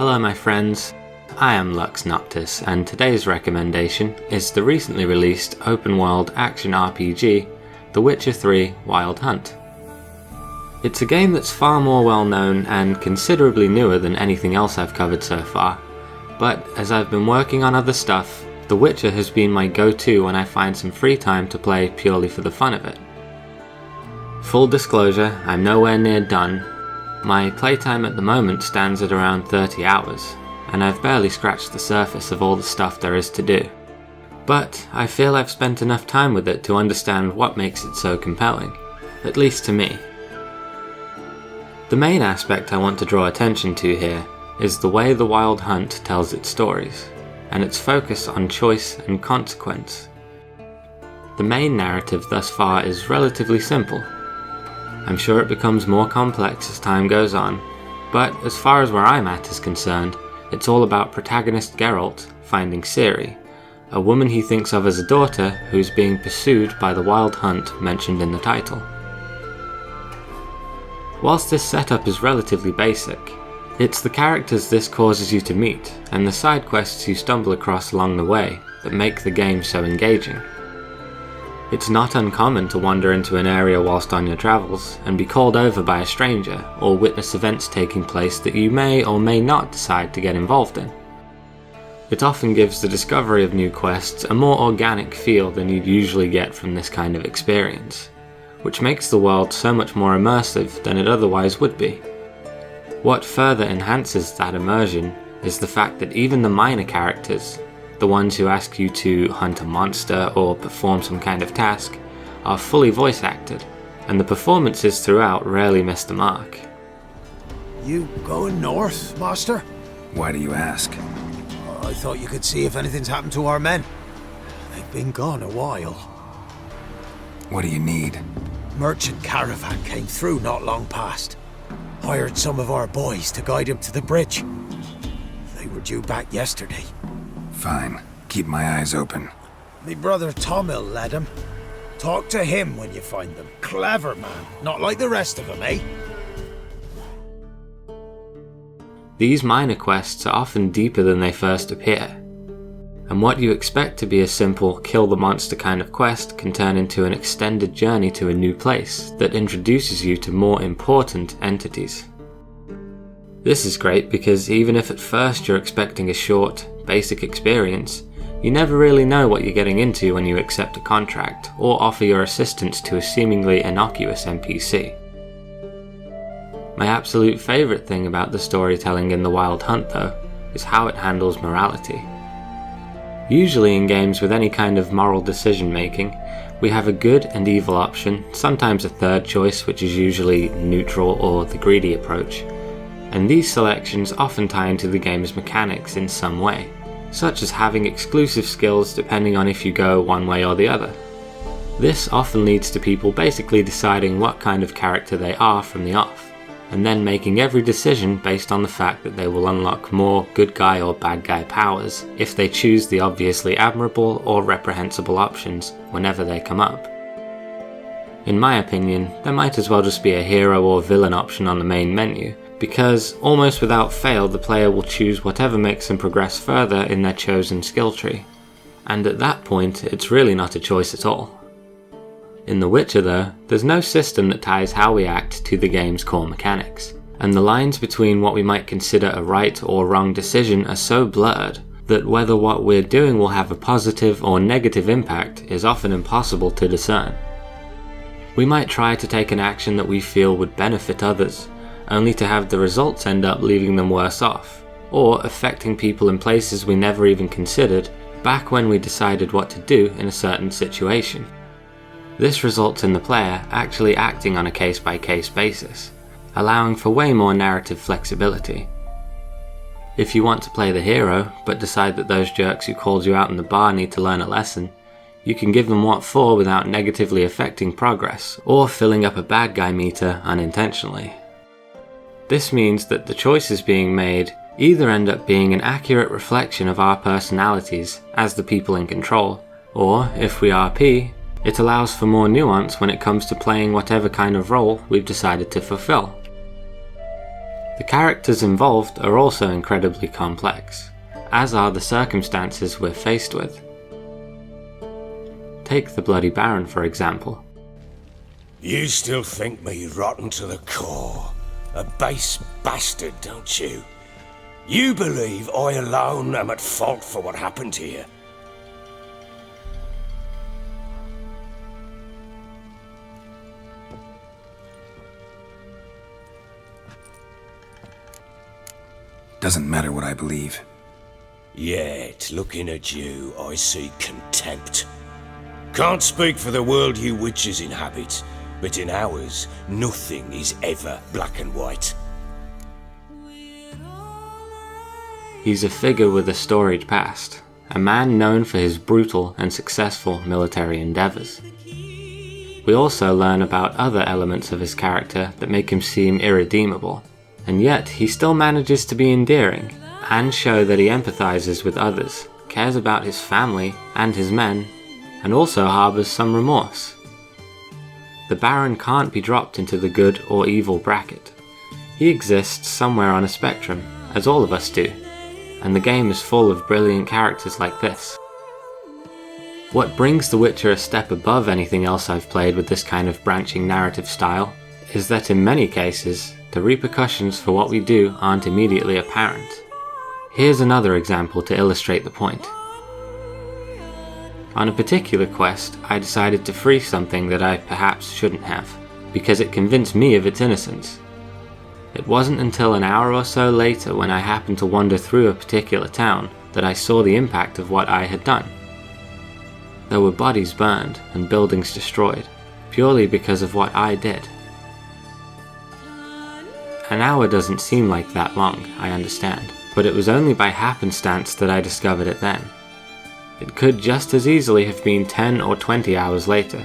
Hello my friends, I am Lux Noctis and today's recommendation is the recently released open world action RPG, The Witcher 3 Wild Hunt. It's a game that's far more well known and considerably newer than anything else I've covered so far, but as I've been working on other stuff, The Witcher has been my go-to when I find some free time to play purely for the fun of it. Full disclosure, I'm nowhere near done. My playtime at the moment stands at around 30 hours, and I've barely scratched the surface of all the stuff there is to do. But I feel I've spent enough time with it to understand what makes it so compelling, at least to me. The main aspect I want to draw attention to here is the way the Wild Hunt tells its stories, and its focus on choice and consequence. The main narrative thus far is relatively simple. I'm sure it becomes more complex as time goes on, but as far as where I'm at is concerned, it's all about protagonist Geralt finding Ciri, a woman he thinks of as a daughter who's being pursued by the Wild Hunt mentioned in the title. Whilst this setup is relatively basic, it's the characters this causes you to meet and the side quests you stumble across along the way that make the game so engaging. It's not uncommon to wander into an area whilst on your travels and be called over by a stranger or witness events taking place that you may or may not decide to get involved in. It often gives the discovery of new quests a more organic feel than you'd usually get from this kind of experience, which makes the world so much more immersive than it otherwise would be. What further enhances that immersion is the fact that even the minor characters, the ones who ask you to hunt a monster or perform some kind of task, are fully voice acted, and the performances throughout rarely miss the mark. You going north, master? Why do you ask? I thought you could see if anything's happened to our men. They've been gone a while. What do you need? Merchant caravan came through not long past. Hired some of our boys to guide him to the bridge. They were due back yesterday. Fine. Keep my eyes open. Me brother Tomil led him. Talk to him when you find them. Clever man, not like the rest of them, eh? These minor quests are often deeper than they first appear, and what you expect to be a simple kill the monster kind of quest can turn into an extended journey to a new place that introduces you to more important entities. This is great because even if at first you're expecting a short, basic experience, you never really know what you're getting into when you accept a contract or offer your assistance to a seemingly innocuous NPC. My absolute favourite thing about the storytelling in The Wild Hunt though, is how it handles morality. Usually in games with any kind of moral decision making, we have a good and evil option, sometimes a third choice which is usually neutral or the greedy approach, and these selections often tie into the game's mechanics in some way, such as having exclusive skills depending on if you go one way or the other. This often leads to people basically deciding what kind of character they are from the off, and then making every decision based on the fact that they will unlock more good guy or bad guy powers if they choose the obviously admirable or reprehensible options whenever they come up. In my opinion, there might as well just be a hero or villain option on the main menu, because almost without fail the player will choose whatever makes them progress further in their chosen skill tree, and at that point it's really not a choice at all. In The Witcher though, there's no system that ties how we act to the game's core mechanics, and the lines between what we might consider a right or wrong decision are so blurred that whether what we're doing will have a positive or negative impact is often impossible to discern. We might try to take an action that we feel would benefit others, only to have the results end up leaving them worse off, or affecting people in places we never even considered back when we decided what to do in a certain situation. This results in the player actually acting on a case-by-case basis, allowing for way more narrative flexibility. If you want to play the hero, but decide that those jerks who called you out in the bar need to learn a lesson, you can give them what for without negatively affecting progress, or filling up a bad guy meter unintentionally. This means that the choices being made either end up being an accurate reflection of our personalities as the people in control, or, if we RP, it allows for more nuance when it comes to playing whatever kind of role we've decided to fulfill. The characters involved are also incredibly complex, as are the circumstances we're faced with. Take the Bloody Baron for example. You still think me rotten to the core. A base bastard, don't you? You believe I alone am at fault for what happened here? Doesn't matter what I believe. Yet, looking at you, I see contempt. Can't speak for the world you witches inhabit, but in ours, nothing is ever black and white. He's a figure with a storied past, a man known for his brutal and successful military endeavours. We also learn about other elements of his character that make him seem irredeemable, and yet he still manages to be endearing, and show that he empathises with others, cares about his family and his men, and also harbours some remorse. The Baron can't be dropped into the good or evil bracket. He exists somewhere on a spectrum, as all of us do, and the game is full of brilliant characters like this. What brings The Witcher a step above anything else I've played with this kind of branching narrative style is that in many cases, the repercussions for what we do aren't immediately apparent. Here's another example to illustrate the point. On a particular quest, I decided to free something that I perhaps shouldn't have, because it convinced me of its innocence. It wasn't until an hour or so later when I happened to wander through a particular town that I saw the impact of what I had done. There were bodies burned and buildings destroyed, purely because of what I did. An hour doesn't seem like that long, I understand, but it was only by happenstance that I discovered it then. It could just as easily have been 10 or 20 hours later.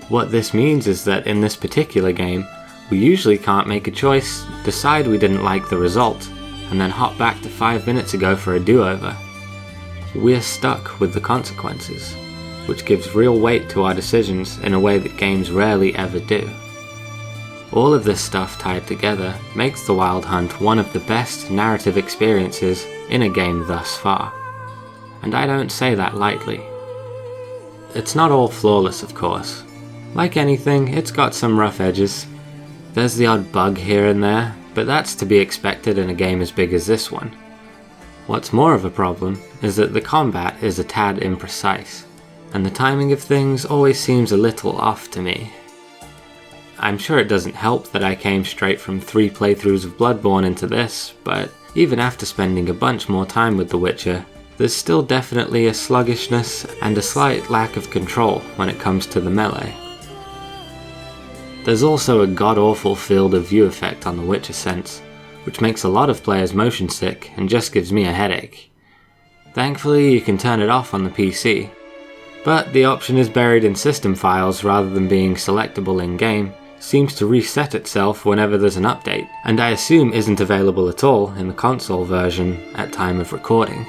What this means is that in this particular game, we usually can't make a choice, decide we didn't like the result, and then hop back to 5 minutes ago for a do-over. We're stuck with the consequences, which gives real weight to our decisions in a way that games rarely ever do. All of this stuff tied together makes The Wild Hunt one of the best narrative experiences in a game thus far. And I don't say that lightly. It's not all flawless, of course. Like anything, it's got some rough edges. There's the odd bug here and there, but that's to be expected in a game as big as this one. What's more of a problem is that the combat is a tad imprecise, and the timing of things always seems a little off to me. I'm sure it doesn't help that I came straight from 3 playthroughs of Bloodborne into this, but even after spending a bunch more time with The Witcher, there's still definitely a sluggishness and a slight lack of control when it comes to the melee. There's also a god-awful field of view effect on the Witcher sense, which makes a lot of players motion sick and just gives me a headache. Thankfully you can turn it off on the PC, but the option is buried in system files rather than being selectable in-game, seems to reset itself whenever there's an update, and I assume isn't available at all in the console version at time of recording.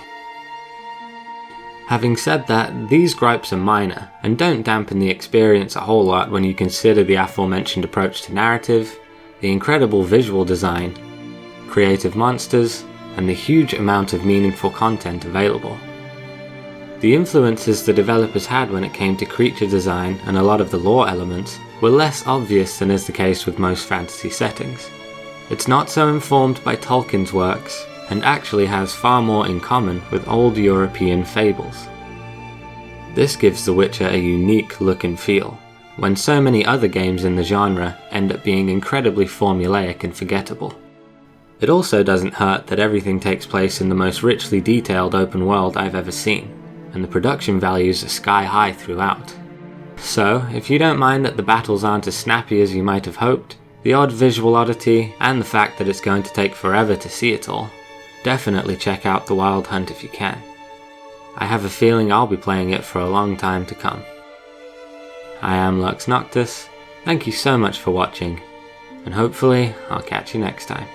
Having said that, these gripes are minor, and don't dampen the experience a whole lot when you consider the aforementioned approach to narrative, the incredible visual design, creative monsters, and the huge amount of meaningful content available. The influences the developers had when it came to creature design and a lot of the lore elements were less obvious than is the case with most fantasy settings. It's not so informed by Tolkien's works, and actually has far more in common with old European fables. This gives The Witcher a unique look and feel, when so many other games in the genre end up being incredibly formulaic and forgettable. It also doesn't hurt that everything takes place in the most richly detailed open world I've ever seen, and the production values are sky high throughout. So, if you don't mind that the battles aren't as snappy as you might have hoped, the odd visual oddity, and the fact that it's going to take forever to see it all, definitely check out The Wild Hunt if you can. I have a feeling I'll be playing it for a long time to come. I am Lux Noctis, thank you so much for watching, and hopefully I'll catch you next time.